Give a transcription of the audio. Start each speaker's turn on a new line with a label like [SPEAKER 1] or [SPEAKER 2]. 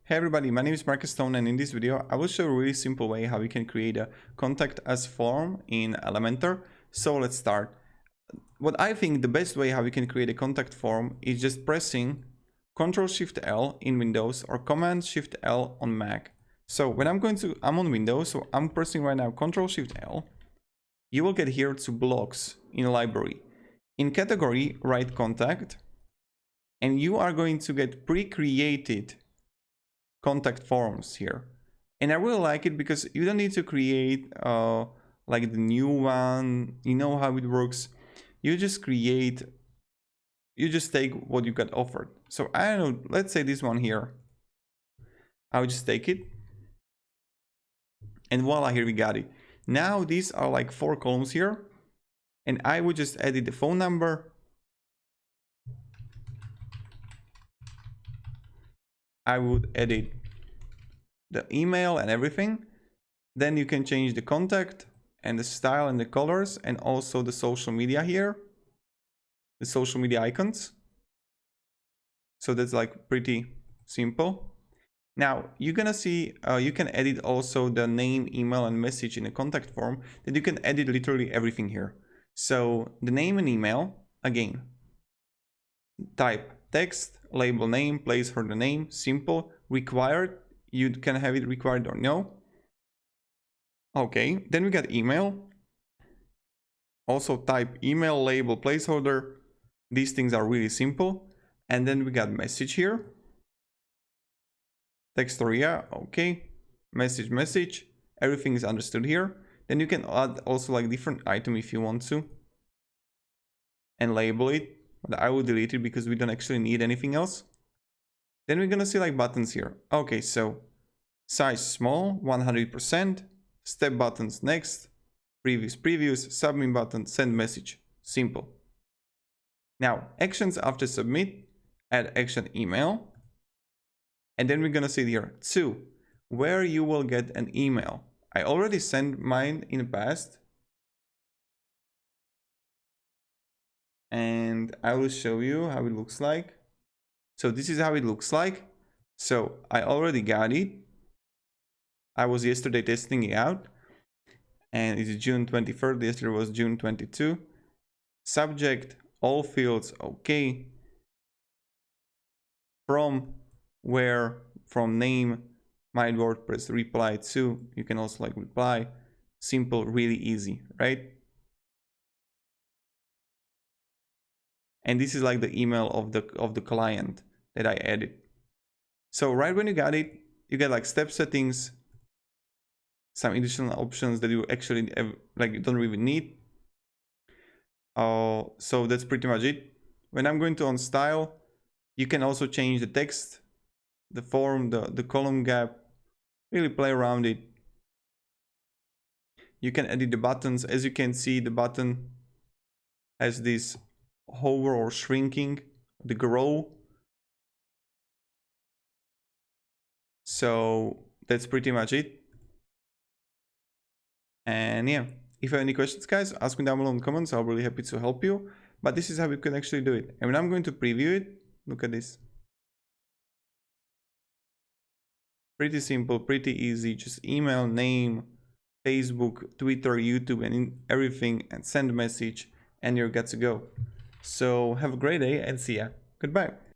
[SPEAKER 1] Hey everybody, my name is Marcus Stone, and in this video I will show a really simple way how you can create a contact us form in Elementor. So let's start. What I think the best way how you can create a contact form is just pressing Ctrl+Shift+L in Windows or Command+Shift+L on Mac. So when I'm on Windows, so I'm pressing right now Ctrl+Shift+L. You will get here to blocks in library. In category, write contact, and you are going to get pre-created contact forms here. And I really like it because you don't need to create like the new one. You know how it works. You just take what you got offered. So I don't know, let's say this one here. I would just take it. And voila, here we got it. Now these are like 4 columns here. And I would just edit the phone number. I would edit the email and everything. Then you can change the contact and the style and the colors and also the social media here, the social media icons. So that's like pretty simple. Now you're gonna see you can edit also the name, email and message in the contact form. That you can edit literally everything here. So the name and email, again, type text, label name, placeholder name, simple, required. You can have it required or no. Okay, then we got email. Also type email, label, placeholder. These things are really simple. And then we got message here. Text area, okay. Message. Everything is understood here. Then you can add also like different item if you want to. And label it. But I will delete it because we don't actually need anything else. Then we're gonna see like buttons here. Okay, so size small, 100%, step buttons next, previous, submit button, send message, simple. Now, actions after submit, add action email. And then we're gonna see here, 2, where you will get an email. I already sent mine in the past. And I will show you how it looks like. So this is how it looks like. So I already got it. I was yesterday testing it out. And it's June 23rd. Yesterday was June 22. Subject, all fields, okay. From name, my WordPress, reply to. You can also like reply. Simple, really easy, right? And this is like the email of the client that I added. So right when you got it, you get like step settings, some additional options that you actually like you don't really need. So that's pretty much it. When I'm going to on style, you can also change the text, the form, the column gap, really play around it. You can edit the buttons. As you can see, the button has this hover or shrinking, the grow. So that's pretty much it. And yeah, if you have any questions, guys, ask me down below in the comments. I'll be really happy to help you. But this is how you can actually do it. And when I'm going to preview it, look at this. Pretty simple, pretty easy. Just email, name, Facebook, Twitter, YouTube, and everything, and send a message, and you're good to go. So have a great day and see ya. Goodbye.